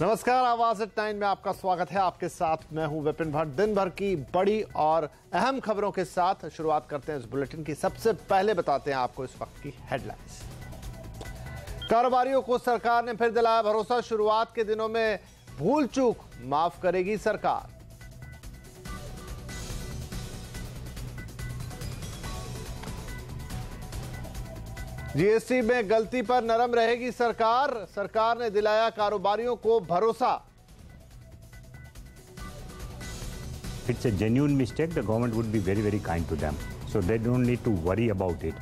नमस्कार, आवाज एट 9 में आपका स्वागत है। आपके साथ मैं हूं विपिन भट्ट। दिन भर की बड़ी और अहम खबरों के साथ शुरुआत करते हैं इस बुलेटिन की। सबसे पहले बताते हैं आपको इस वक्त की हेडलाइंस। कारोबारियों को सरकार ने फिर दिलाया भरोसा। शुरुआत के दिनों में भूल चूक माफ करेगी सरकार। जीएसटी में गलती पर नरम रहेगी सरकार। सरकार ने दिलाया कारोबारियों को भरोसा। It's a genuine mistake. The government would be very, very kind to them. So they don't need to worry about it.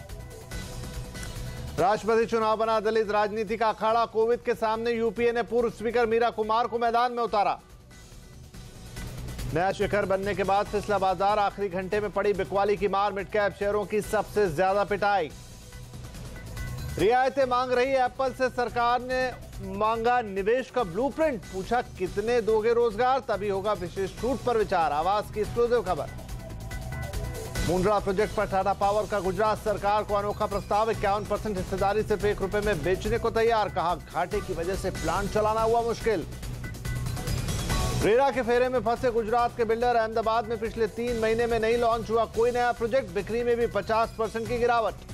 राष्ट्रपति चुनाव बना दलित राजनीति का अखाड़ा। कोविड के सामने यूपीए ने पूर्व स्पीकर मीरा कुमार को मैदान में उतारा। नया शिखर बनने के बाद फिसला बाजार। आखिरी घंटे में पड़ी बिकवाली की मार। मिड कैप शेयरों की सबसे ज्यादा पिटाई। रियायतें मांग रही एप्पल से सरकार ने मांगा निवेश का ब्लूप्रिंट। पूछा कितने दोगे रोजगार, तभी होगा विशेष छूट पर विचार। आवाज की एक्सक्लूसिव खबर। मुंद्रा प्रोजेक्ट पर टाटा पावर का गुजरात सरकार को अनोखा प्रस्ताव। 51% हिस्सेदारी सिर्फ ₹1 में बेचने को तैयार। कहा घाटे की वजह से प्लांट चलाना हुआ मुश्किल। रेरा के फेरे में फंसे गुजरात के बिल्डर। अहमदाबाद में पिछले 3 महीने में नहीं लॉन्च हुआ कोई नया प्रोजेक्ट। बिक्री में भी 50% की गिरावट।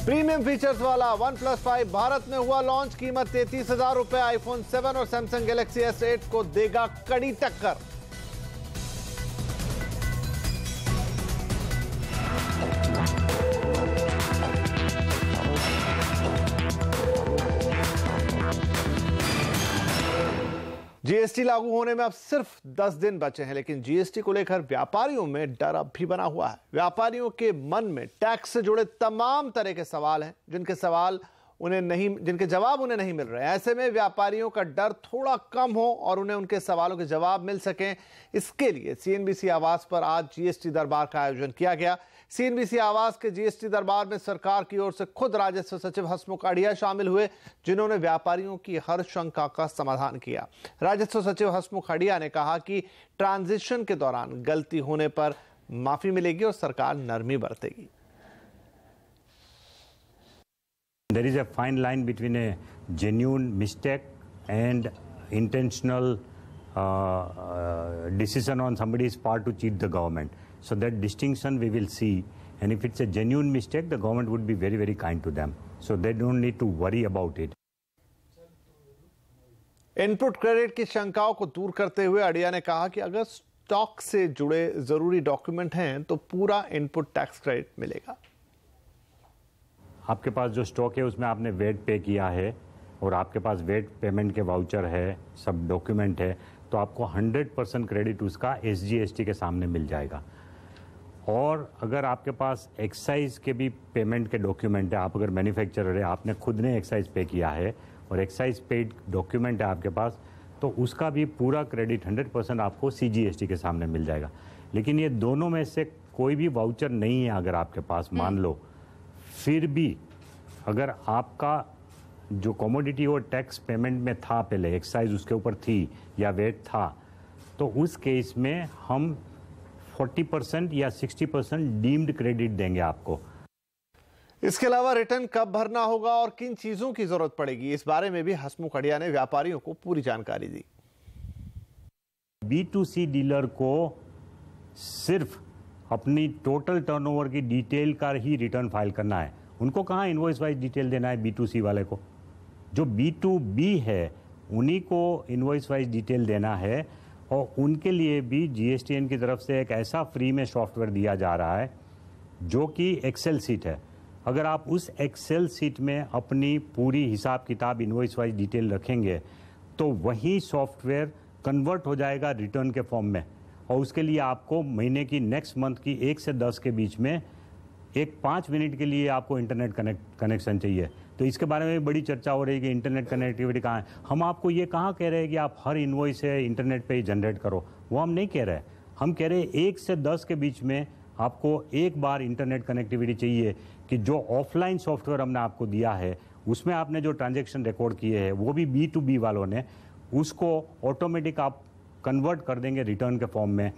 प्रीमियम फीचर्स वाला OnePlus 5 भारत में हुआ लॉन्च। कीमत ₹33,000। आईफोन 7 और सैमसंग गैलेक्सी S8 को देगा कड़ी टक्कर। जीएसटी लागू होने में अब सिर्फ 10 दिन बचे हैं, लेकिन जीएसटी को लेकर व्यापारियों में डर अब भी बना हुआ है। व्यापारियों के मन में टैक्स से जुड़े तमाम तरह के सवाल हैं, जिनके जवाब उन्हें नहीं मिल रहे हैं। ऐसे में व्यापारियों का डर थोड़ा कम हो और उन्हें उनके सवालों के जवाब मिल सकें, इसके लिए सीएनबीसी आवास पर आज जीएसटी दरबार का आयोजन किया गया। सीएनबीसी आवास के जीएसटी दरबार में सरकार की ओर से खुद राजस्व सचिव हसमुख अढ़िया शामिल हुए, जिन्होंने व्यापारियों की हर शंका का समाधान किया। राजस्व सचिव हसमुख अढ़िया ने कहा कि ट्रांजिशन के दौरान गलती होने पर माफी मिलेगी और सरकार नरमी बरतेगी। There is a fine line between a genuine mistake and intentional decision on somebody's part to cheat the government. So that distinction we will see, and if it's a genuine mistake, the government would be very, very kind to them. So they don't need to worry about it. Input credit की शंकाओं को दूर करते हुए अढ़िया ने कहा कि अगर स्टॉक से जुड़े जरूरी डॉक्यूमेंट हैं तो पूरा इनपुट टैक्स क्रेडिट मिलेगा। आपके पास जो स्टॉक है उसमें आपने वेट पे किया है और आपके पास वेट पेमेंट के वाउचर है, सब डॉक्यूमेंट है, तो आपको 100% क्रेडिट उसका SGST के सामने मिल जाएगा। और अगर आपके पास एक्साइज के भी पेमेंट के डॉक्यूमेंट है, आप अगर मैन्युफैक्चरर है, आपने खुद ने एक्साइज पे किया है और एक्साइज पेड डॉक्यूमेंट है आपके पास, तो उसका भी पूरा क्रेडिट 100% आपको CGST के सामने मिल जाएगा। लेकिन ये दोनों में से कोई भी वाउचर नहीं है अगर आपके पास, मान लो, फिर भी अगर आपका जो कमोडिटी और टैक्स पेमेंट में था, पहले एक्साइज उसके ऊपर थी या वेट था, तो उस केस में हम 40% या 60% डीम्ड क्रेडिट देंगे आपको। इसके अलावा रिटर्न कब भरना होगा और किन चीजों की जरूरत पड़ेगी, इस बारे में भी हसमुख अढ़िया ने व्यापारियों को पूरी जानकारी दी। B2C डीलर को सिर्फ अपनी टोटल टर्नओवर की डिटेल का ही रिटर्न फाइल करना है। उनको कहाँ इनवॉइस वाइज डिटेल देना है B2C वाले को। जो B2B है उन्हीं को इनवॉइस वाइज डिटेल देना है, और उनके लिए भी GSTN की तरफ से एक ऐसा फ्री में सॉफ्टवेयर दिया जा रहा है जो कि एक्सेल सीट है। अगर आप उस एक्सेल सीट में अपनी पूरी हिसाब किताब इनवॉइस वाइज डिटेल रखेंगे तो वही सॉफ्टवेयर कन्वर्ट हो जाएगा रिटर्न के फॉर्म में, और उसके लिए आपको महीने की नेक्स्ट मंथ की 1 से 10 के बीच में एक 5 मिनट के लिए आपको इंटरनेट कनेक्शन चाहिए। तो इसके बारे में बड़ी चर्चा हो रही है कि इंटरनेट कनेक्टिविटी कहाँ है। हम आपको ये कहाँ कह रहे हैं कि आप हर इनवॉइस है इंटरनेट पे ही जनरेट करो, वो हम नहीं कह रहे। हम कह रहे हैं 1 से 10 के बीच में आपको एक बार इंटरनेट कनेक्टिविटी चाहिए कि जो ऑफलाइन सॉफ्टवेयर हमने आपको दिया है उसमें आपने जो ट्रांजैक्शन रिकॉर्ड किए हैं वो भी B2B वालों ने, उसको ऑटोमेटिक आप कन्वर्ट कर देंगे रिटर्न के फॉर्म में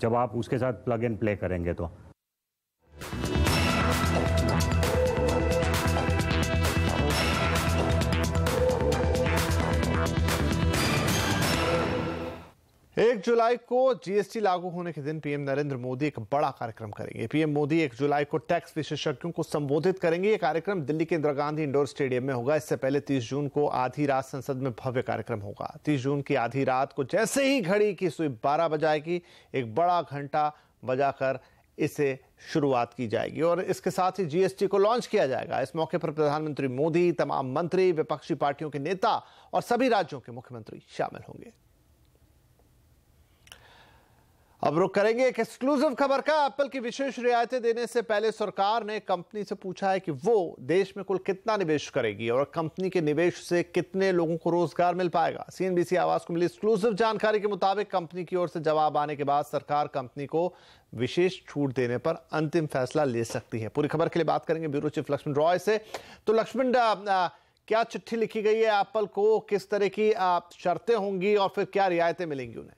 जब आप उसके साथ प्लग एंड प्ले करेंगे। तो 1 जुलाई को जीएसटी लागू होने के दिन पीएम नरेंद्र मोदी एक बड़ा कार्यक्रम करेंगे। पीएम मोदी 1 जुलाई को टैक्स विशेषज्ञों को संबोधित करेंगे। ये कार्यक्रम दिल्ली के इंदिरा गांधी इंडोर स्टेडियम में होगा। इससे पहले 30 जून को आधी रात संसद में भव्य कार्यक्रम होगा। 30 जून की आधी रात को जैसे ही घड़ी की सुई 12 बजाएगी, एक बड़ा घंटा बजाकर इसे शुरुआत की जाएगी और इसके साथ ही जीएसटी को लॉन्च किया जाएगा। इस मौके पर प्रधानमंत्री मोदी, तमाम मंत्री, विपक्षी पार्टियों के नेता और सभी राज्यों के मुख्यमंत्री शामिल होंगे। अब रुक करेंगे एक एक्सक्लूसिव खबर का। एप्पल की विशेष रियायतें देने से पहले सरकार ने कंपनी से पूछा है कि वो देश में कुल कितना निवेश करेगी और कंपनी के निवेश से कितने लोगों को रोजगार मिल पाएगा। सीएनबीसी आवाज को मिली एक्सक्लूसिव जानकारी के मुताबिक कंपनी की ओर से जवाब आने के बाद सरकार कंपनी को विशेष छूट देने पर अंतिम फैसला ले सकती है। पूरी खबर के लिए बात करेंगे ब्यूरो चीफ लक्ष्मण रॉय से। तो लक्ष्मण, क्या चिट्ठी लिखी गई है एप्पल को, किस तरह की शर्तें होंगी और फिर क्या रियायतें मिलेंगी उन्हें?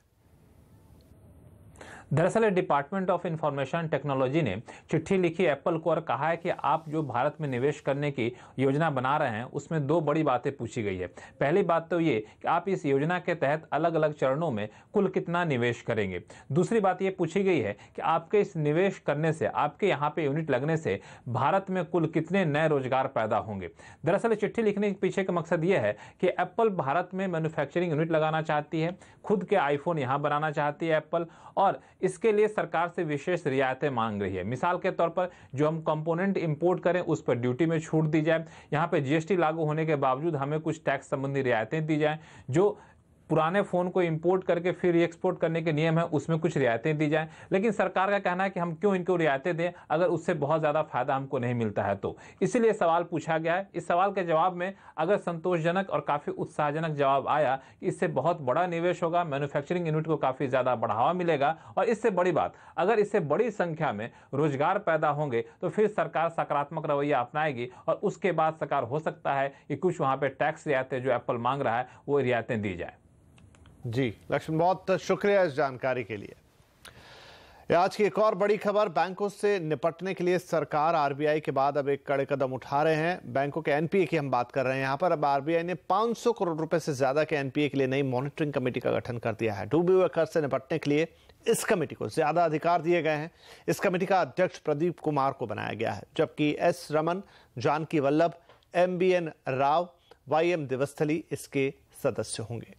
दरअसल डिपार्टमेंट ऑफ इंफॉर्मेशन टेक्नोलॉजी ने चिट्ठी लिखी एप्पल को और कहा है कि आप जो भारत में निवेश करने की योजना बना रहे हैं उसमें दो बड़ी बातें पूछी गई है। पहली बात तो ये कि आप इस योजना के तहत अलग अलग चरणों में कुल कितना निवेश करेंगे। दूसरी बात ये पूछी गई है कि आपके इस निवेश करने से, आपके यहाँ पे यूनिट लगने से भारत में कुल कितने नए रोजगार पैदा होंगे। दरअसल चिट्ठी लिखने के पीछे का मकसद ये है कि एप्पल भारत में मैन्युफैक्चरिंग यूनिट लगाना चाहती है, खुद के आईफोन यहाँ बनाना चाहती है एप्पल, और इसके लिए सरकार से विशेष रियायतें मांग रही है। मिसाल के तौर पर जो हम कंपोनेंट इंपोर्ट करें उस पर ड्यूटी में छूट दी जाए, यहाँ पे जीएसटी लागू होने के बावजूद हमें कुछ टैक्स संबंधी रियायतें दी जाएं, जो पुराने फोन को इंपोर्ट करके फिर एक्सपोर्ट करने के नियम है उसमें कुछ रियायतें दी जाएं। लेकिन सरकार का कहना है कि हम क्यों इनको रियायतें दें अगर उससे बहुत ज्यादा फायदा हमको नहीं मिलता है। तो इसीलिए सवाल पूछा गया है। इस सवाल के जवाब में अगर संतोषजनक और काफी उत्साहजनक जवाब आया कि इससे बहुत बड़ा निवेश होगा, मैन्युफैक्चरिंग यूनिट को काफी ज्यादा बढ़ावा मिलेगा और इससे बड़ी बात, अगर इससे बड़ी संख्या में रोजगार पैदा होंगे तो फिर सरकार सकारात्मक रवैया अपनाएगी और उसके बाद सरकार हो सकता है कि कुछ वहां पे टैक्स रियायतें जो एप्पल मांग रहा है वो रियायतें दी जाए। जी लक्ष्मण, बहुत शुक्रिया इस जानकारी के लिए। आज की एक और बड़ी खबर, बैंकों से निपटने के लिए सरकार आरबीआई के बाद अब एक कड़े कदम उठा रहे हैं। बैंकों के एनपीए की हम बात कर रहे हैं यहाँ पर। अब आरबीआई ने 500 करोड़ रुपए से ज्यादा के एनपीए के लिए नई मॉनिटरिंग कमेटी का गठन कर दिया है। डूबे हुए कर्ज से निपटने के लिए इस कमेटी को ज्यादा अधिकार दिए गए हैं। इस कमेटी का अध्यक्ष प्रदीप कुमार को बनाया गया है, जबकि S Raman, Janaki Vallabh, MBN Rao, YM Divasthali इसके सदस्य होंगे।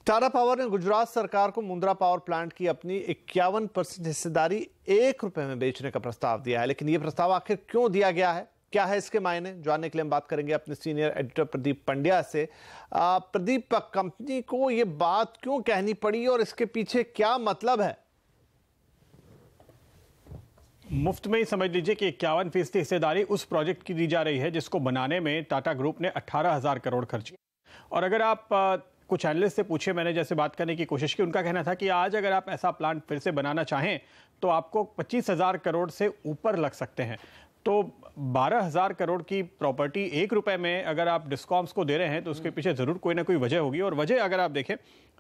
टाटा पावर ने गुजरात सरकार को मुंद्रा पावर प्लांट की अपनी 51% हिस्सेदारी ₹1 में बेचने का प्रस्ताव दिया है। लेकिन यह प्रस्ताव आखिर क्यों दिया गया है, क्या है इसके मायने, जानने के लिए हम बात करेंगे अपने सीनियर एडिटर प्रदीप पंड्या से। प्रदीप, कंपनी को यह बात क्यों कहनी पड़ी और इसके पीछे क्या मतलब है? मुफ्त में ही समझ लीजिए कि 51% हिस्सेदारी उस प्रोजेक्ट की दी जा रही है जिसको बनाने में टाटा ग्रुप ने 18,000 करोड़ खर्च किया। और अगर आप कुछ एनालिस्ट से पूछे, मैंने जैसे बात करने की कोशिश की, उनका कहना था कि आज अगर आप ऐसा प्लांट फिर से बनाना चाहें तो आपको 25,000 करोड़ से ऊपर लग सकते हैं। तो 12,000 करोड़ की प्रॉपर्टी ₹1 में अगर आप डिस्कॉम्स को दे रहे हैं तो उसके पीछे जरूर कोई ना कोई वजह होगी। और वजह अगर आप देखें,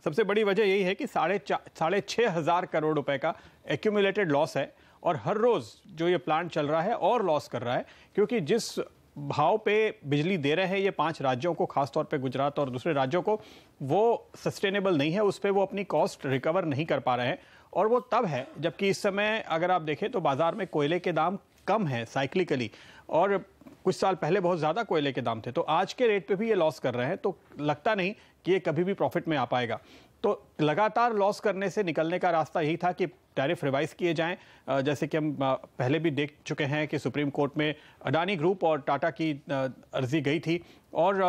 सबसे बड़ी वजह यही है कि 6,500 करोड़ रुपए का एक्यूमुलेटेड लॉस है और हर रोज जो ये प्लांट चल रहा है और लॉस कर रहा है, क्योंकि जिस भाव पे बिजली दे रहे हैं ये 5 राज्यों को, खासतौर पे गुजरात और दूसरे राज्यों को, वो सस्टेनेबल नहीं है, उस पे वो अपनी कॉस्ट रिकवर नहीं कर पा रहे हैं। और वो तब है जबकि इस समय अगर आप देखें तो बाजार में कोयले के दाम कम है साइक्लिकली, और कुछ साल पहले बहुत ज़्यादा कोयले के दाम थे। तो आज के रेट पे भी ये लॉस कर रहे हैं, तो लगता नहीं कि ये कभी भी प्रॉफिट में आ पाएगा। तो लगातार लॉस करने से निकलने का रास्ता यही था कि टैरिफ रिवाइज किए जाएं। जैसे कि हम पहले भी देख चुके हैं कि सुप्रीम कोर्ट में अडानी ग्रुप और टाटा की अर्जी गई थी, और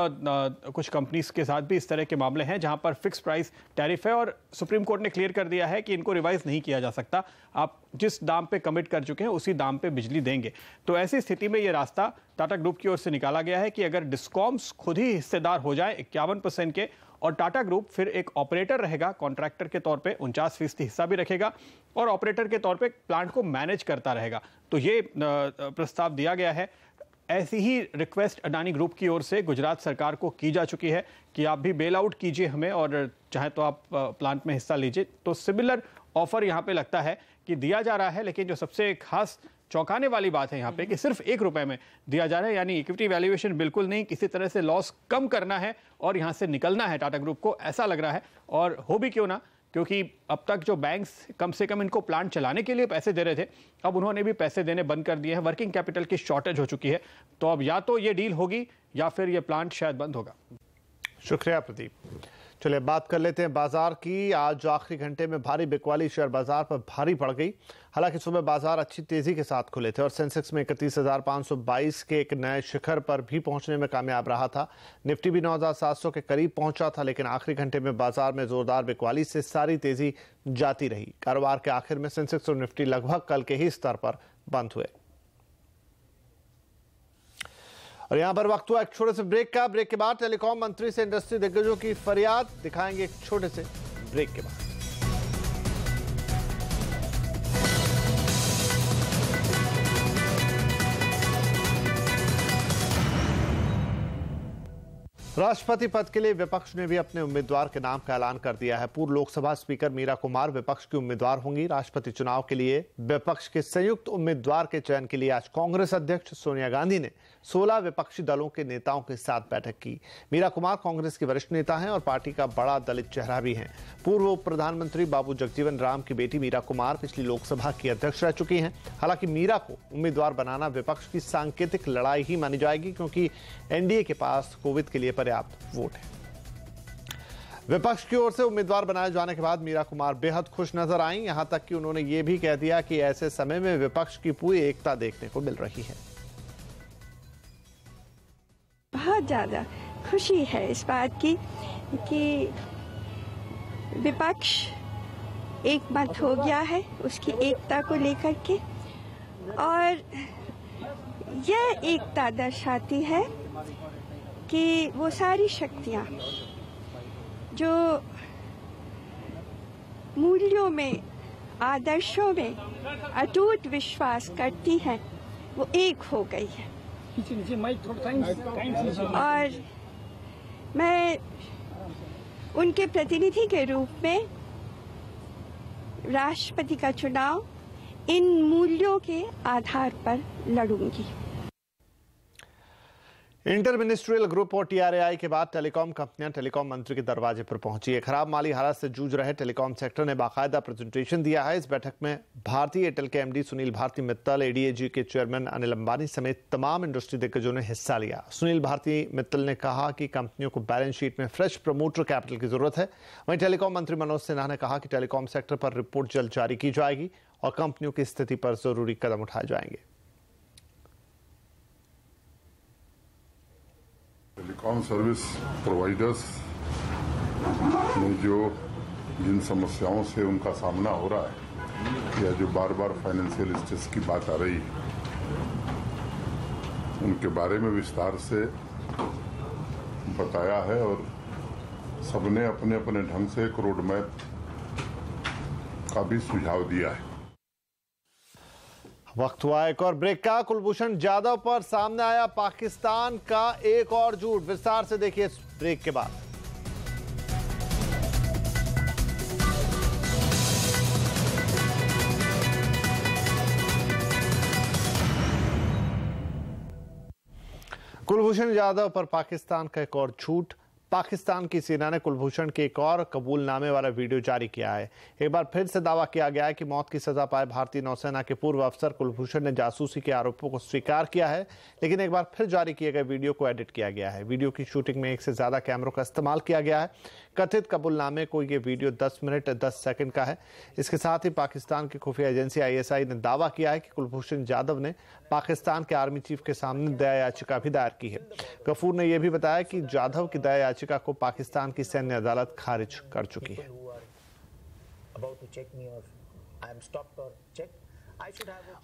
कुछ कंपनीज के साथ भी इस तरह के मामले हैं जहां पर फिक्स प्राइस टैरिफ है और सुप्रीम कोर्ट ने क्लियर कर दिया है कि इनको रिवाइज नहीं किया जा सकता, आप जिस दाम पे कमिट कर चुके हैं उसी दाम पे बिजली देंगे। तो ऐसी स्थिति में ये रास्ता टाटा ग्रुप की ओर से निकाला गया है कि अगर डिस्कॉम्स खुद ही हिस्सेदार हो जाए 51% के, और टाटा ग्रुप फिर एक ऑपरेटर रहेगा, कॉन्ट्रैक्टर के तौर पे 49% हिस्सा भी रखेगा और ऑपरेटर के तौर पे प्लांट को मैनेज करता रहेगा। तो ये प्रस्ताव दिया गया है। ऐसी ही रिक्वेस्ट अडानी ग्रुप की ओर से गुजरात सरकार को की जा चुकी है कि आप भी बेल आउट कीजिए हमें और चाहे तो आप प्लांट में हिस्सा लीजिए। तो सिमिलर ऑफर यहाँ पे लगता है कि दिया जा रहा है। लेकिन जो सबसे खास चौंकाने वाली बात है यहाँ पे कि सिर्फ ₹1 में दिया जा रहा है, यानी इक्विटी वैल्यूएशन बिल्कुल नहीं, किसी तरह से लॉस कम करना है और यहाँ से निकलना है टाटा ग्रुप को, ऐसा लग रहा है। और हो भी क्यों ना, क्योंकि अब तक जो बैंक्स कम से कम इनको प्लांट चलाने के लिए पैसे दे रहे थे, अब उन्होंने भी पैसे देने बंद कर दिए हैं। वर्किंग कैपिटल की शॉर्टेज हो चुकी है, तो अब या तो ये डील होगी या फिर ये प्लांट शायद बंद होगा। शुक्रिया प्रदीप। चलिए बात कर लेते हैं बाजार की। आज आखिरी घंटे में भारी बिकवाली शेयर बाजार पर भारी पड़ गई। हालांकि सुबह बाजार अच्छी तेजी के साथ खुले थे और सेंसेक्स में 31,522 के एक नए शिखर पर भी पहुंचने में कामयाब रहा था। निफ्टी भी 9,700 के करीब पहुंचा था, लेकिन आखिरी घंटे में बाजार में जोरदार बिकवाली से सारी तेजी जाती रही। कारोबार के आखिर में सेंसेक्स और निफ्टी लगभग कल के ही स्तर पर बंद हुए। और यहां पर वक्त हुआ एक छोटे से ब्रेक का। ब्रेक के बाद टेलीकॉम मंत्री से इंडस्ट्री दिग्गजों की फरियाद दिखाएंगे एक छोटे से ब्रेक के बाद। राष्ट्रपति पद के लिए विपक्ष ने भी अपने उम्मीदवार के नाम का ऐलान कर दिया है। पूर्व लोकसभा स्पीकर मीरा कुमार विपक्ष की उम्मीदवार होंगी। राष्ट्रपति चुनाव के लिए विपक्ष के संयुक्त उम्मीदवार के चयन के लिए आज कांग्रेस अध्यक्ष सोनिया गांधी ने 16 विपक्षी दलों के नेताओं के साथ बैठक की। मीरा कुमार कांग्रेस की वरिष्ठ नेता हैं और पार्टी का बड़ा दलित चेहरा भी हैं। पूर्व उप प्रधानमंत्री बाबू जगजीवन राम की बेटी मीरा कुमार पिछली लोकसभा की अध्यक्ष रह चुकी हैं। हालांकि मीरा को उम्मीदवार बनाना विपक्ष की सांकेतिक लड़ाई ही मानी जाएगी, क्योंकि एनडीए के पास कोविड के लिए पर्याप्त वोट है। विपक्ष की ओर से उम्मीदवार बनाए जाने के बाद मीरा कुमार बेहद खुश नजर आईं। यहां तक कि उन्होंने ये भी कह दिया कि ऐसे समय में विपक्ष की पूरी एकता देखने को मिल रही है। बहुत ज्यादा खुशी है इस बात की कि विपक्ष एक मत हो गया है उसकी एकता को लेकर के, और यह एकता दर्शाती है कि वो सारी शक्तियां जो मूल्यों में, आदर्शों में अटूट विश्वास करती हैं, वो एक हो गई है। और मैं उनके प्रतिनिधि के रूप में राष्ट्रपति का चुनाव इन मूल्यों के आधार पर लड़ूंगी। इंटर मिनिस्ट्रियल ग्रुप और टीआरएआई के बाद टेलीकॉम कंपनियां टेलीकॉम मंत्री के दरवाजे पर पहुंची है। खराब माली हालात से जूझ रहे टेलीकॉम सेक्टर ने बाकायदा प्रेजेंटेशन दिया है। इस बैठक में भारतीय एयरटेल के एमडी सुनील भारती मित्तल, एडीएजी के चेयरमैन अनिल अंबानी समेत तमाम इंडस्ट्री दिग्गजों ने हिस्सा लिया। सुनील भारती मित्तल ने कहा कि कंपनियों को बैलेंस शीट में फ्रेश प्रमोटर कैपिटल की जरूरत है। वहीं टेलीकॉम मंत्री मनोज सिन्हा ने कहा कि टेलीकॉम सेक्टर पर रिपोर्ट जल्द जारी की जाएगी और कंपनियों की स्थिति पर जरूरी कदम उठाए जाएंगे। टेलीकॉम सर्विस प्रोवाइडर्स में जिन समस्याओं से उनका सामना हो रहा है या जो बार बार फाइनेंशियल स्ट्रेस की बात आ रही है, उनके बारे में विस्तार से बताया है और सबने अपने अपने ढंग से एक रोड मैप का भी सुझाव दिया है। वक्त हुआ एक और ब्रेक का। कुलभूषण जाधव पर सामने आया पाकिस्तान का एक और झूठ। विस्तार से देखिए इस ब्रेक के बाद। कुलभूषण जाधव पर पाकिस्तान का एक और झूठ। पाकिस्तान की सेना ने कुलभूषण के एक और कबूलनामे वाला वीडियो जारी किया है। एक बार फिर से दावा किया गया है कि मौत की सजा पाए भारतीय नौसेना के पूर्व अफसर कुलभूषण ने जासूसी के आरोपों को स्वीकार किया है, लेकिन एक बार फिर जारी किए गए वीडियो को एडिट किया गया है। वीडियो की शूटिंग में 1 से ज्यादा कैमरों का इस्तेमाल किया गया है। कथित कबूलनामे को ये वीडियो 10 मिनट 10 सेकंड का है। इसके साथ ही पाकिस्तान की खुफिया एजेंसी आईएसआई ने दावा किया है कि कुलभूषण जाधव ने पाकिस्तान के आर्मी चीफ के सामने दया याचिका भी दायर की है। गफूर ने यह भी बताया कि जाधव की दया याचिका को पाकिस्तान की सैन्य अदालत खारिज कर चुकी है।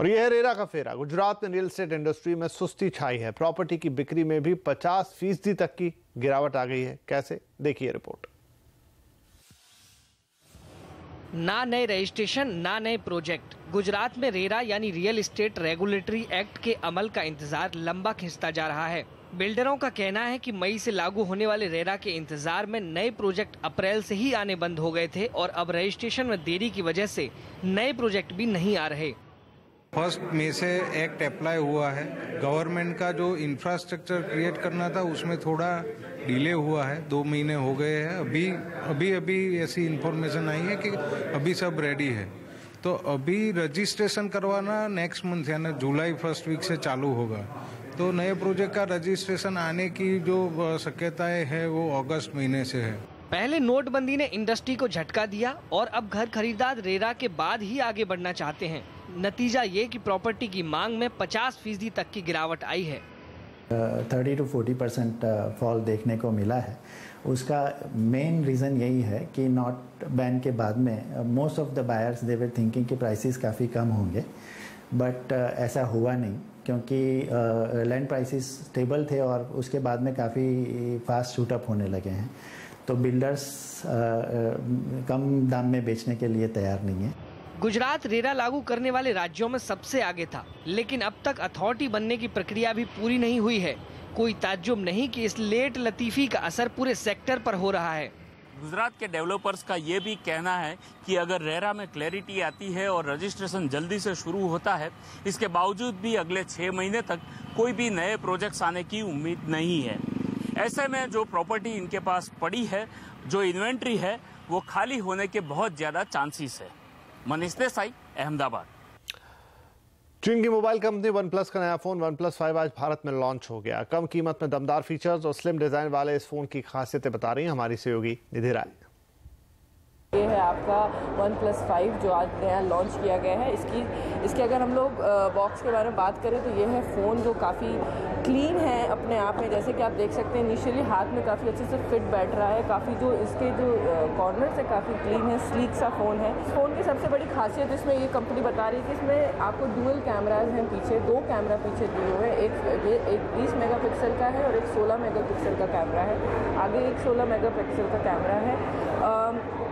और यह है रेरा का फेरा। गुजरात में रियल एस्टेट इंडस्ट्री में सुस्ती छाई है। प्रॉपर्टी की बिक्री में भी 50% तक की गिरावट आ गई है। कैसे, देखिए रिपोर्ट। ना नए रजिस्ट्रेशन, ना नए प्रोजेक्ट। गुजरात में रेरा यानी रियल एस्टेट रेगुलेटरी एक्ट के अमल का इंतजार लंबा खिंचता जा रहा है। बिल्डरों का कहना है कि मई से लागू होने वाले रेरा के इंतजार में नए प्रोजेक्ट अप्रैल से ही आने बंद हो गए थे और अब रजिस्ट्रेशन में देरी की वजह से नए प्रोजेक्ट भी नहीं आ रहे। 1 मई से एक्ट अप्लाई हुआ है। गवर्नमेंट का जो इंफ्रास्ट्रक्चर क्रिएट करना था उसमें थोड़ा डिले हुआ है, 2 महीने हो गए हैं। अभी ऐसी इंफॉर्मेशन आई है कि अभी सब रेडी है। तो अभी रजिस्ट्रेशन करवाना नेक्स्ट मंथ यानी जुलाई 1st वीक से चालू होगा। तो नए प्रोजेक्ट का रजिस्ट्रेशन आने की जो शक्यताएं है वो अगस्त महीने से है। पहले नोटबंदी ने इंडस्ट्री को झटका दिया और अब घर खरीदार रेरा के बाद ही आगे बढ़ना चाहते हैं। नतीजा ये कि प्रॉपर्टी की मांग में 50% तक की गिरावट आई है। 30 to 40% फॉल देखने को मिला है। उसका मेन रीज़न यही है कि नोट बैन के बाद में most of the buyers they were thinking कि प्राइसेस काफ़ी कम होंगे, बट ऐसा हुआ नहीं, क्योंकि लैंड प्राइसेस स्टेबल थे और उसके बाद में काफ़ी फास्ट शूट अप होने लगे हैं। तो बिल्डर्स कम दाम में बेचने के लिए तैयार नहीं है। गुजरात रेरा लागू करने वाले राज्यों में सबसे आगे था, लेकिन अब तक अथॉरिटी बनने की प्रक्रिया भी पूरी नहीं हुई है। कोई ताज्जुब नहीं कि इस लेट लतीफी का असर पूरे सेक्टर पर हो रहा है। गुजरात के डेवलपर्स का ये भी कहना है कि अगर रेरा में क्लैरिटी आती है और रजिस्ट्रेशन जल्दी से शुरू होता है, इसके बावजूद भी अगले 6 महीने तक कोई भी नए प्रोजेक्ट्स आने की उम्मीद नहीं है। ऐसे में जो प्रॉपर्टी इनके पास पड़ी है, जो इन्वेंट्री है, वो खाली होने के बहुत ज्यादा चांसेस है। मनीष देसाई, अहमदाबाद। चीन की मोबाइल कंपनी OnePlus का नया फोन OnePlus 5 आज भारत में लॉन्च हो गया। कम कीमत में दमदार फीचर्स और स्लिम डिजाइन वाले इस फोन की खासियतें बता रही हैं हमारी सहयोगी निधि राय। ये है आपका OnePlus 5 जो आज नया लॉन्च किया गया है। इसके अगर हम लोग बॉक्स के बारे में बात करें तो ये है फ़ोन जो काफ़ी क्लीन है अपने आप में। जैसे कि आप देख सकते हैं इनिशियली हाथ में काफ़ी अच्छे से फिट बैठ रहा है। काफ़ी जो इसके जो कॉर्नर्स है काफ़ी क्लीन है, स्लीक सा फ़ोन है। फ़ोन की सबसे बड़ी खासियत इसमें ये कंपनी बता रही है कि इसमें आपको डुअल कैमराज हैं पीछे, 2 कैमरा पीछे दिए हुए हैं। एक 20 मेगापिक्सल का है और एक 16 मेगापिक्सल का कैमरा है। आगे एक 16 मेगापिक्सल का कैमरा है।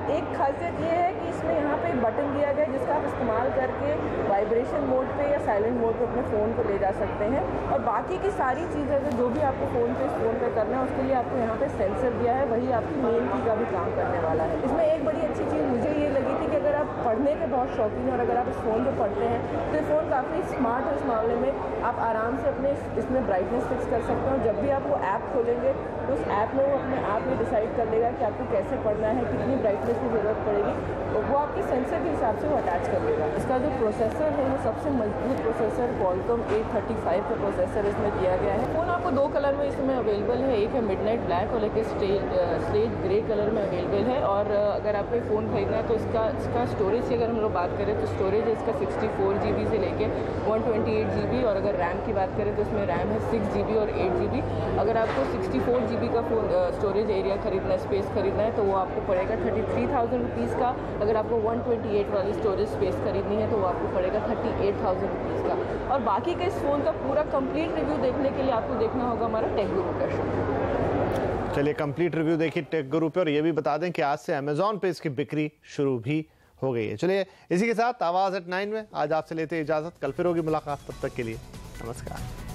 एक खासियत ये है कि इसमें यहाँ पे एक बटन दिया गया है जिसका आप इस्तेमाल करके वाइब्रेशन मोड पे या साइलेंट मोड पे अपने फ़ोन को ले जा सकते हैं। और बाकी की सारी चीज़ें जो भी आपको फ़ोन पे करना है उसके लिए आपको यहाँ पे सेंसर दिया है, वही आपकी मेन की का भी काम करने वाला है। इसमें एक बड़ी अच्छी चीज़ मुझे ये लगी थी कि अगर आप पढ़ने के बहुत शौकीन और अगर आप इस फ़ोन पर पढ़ते हैं तो ये फ़ोन काफ़ी स्मार्ट है। इस मामले में आप आराम से अपने इसमें ब्राइटनेस फिक्स कर सकते हैं और जब भी आप वो ऐप खोलेंगे तो उस ऐप में वो अपने आप ही डिसाइड कर लेगा कि आपको कैसे पढ़ना है, कितनी ब्राइटनेस की ज़रूरत पड़ेगी, तो वो आपके सेंसर के हिसाब से वो अटैच कर लेगा। इसका जो प्रोसेसर है वो सबसे मजबूत प्रोसेसर Qualcomm 835 का प्रोसेसर इसमें दिया गया है। फ़ोन आपको 2 कलर में इसमें अवेलेबल है, एक है मिडनाइट ब्लैक और एक स्लेज ग्रे कलर में अवेलेबल है। और अगर आपको फ़ोन खरीदना है तो इसका स्टोरेज की अगर हम लोग बात करें तो स्टोरेज है इसका 64 GB से लेके 128 GB और अगर रैम की बात करें तो इसमें रैम है 6 GB और 8 GB। अगर आपको 64 GB का फ़ोन स्टोरेज एरिया खरीदना है, स्पेस खरीदना है तो वो आपको पड़ेगा 33,000 रुपीज़ का। अगर आपको 128 वाली स्टोरेज स्पेस खरीदनी है तो वो आपको पड़ेगा 38,000 रुपीज़ का। और बाकी के इस फ़ोन का पूरा कंप्लीट रिव्यू देखने के लिए आपको देखना होगा हमारा टेक गुरु का शो। चलिए कंप्लीट रिव्यू देखिए टेक गुरु पे। और ये भी बता दें कि आज से अमेजॉन पे इसकी बिक्री शुरू भी हो गई है। चलिए इसी के साथ आवाज़ at 9 में आज आपसे लेते इजाज़त। कल फिर होगी मुलाकात, तब तक के लिए नमस्कार।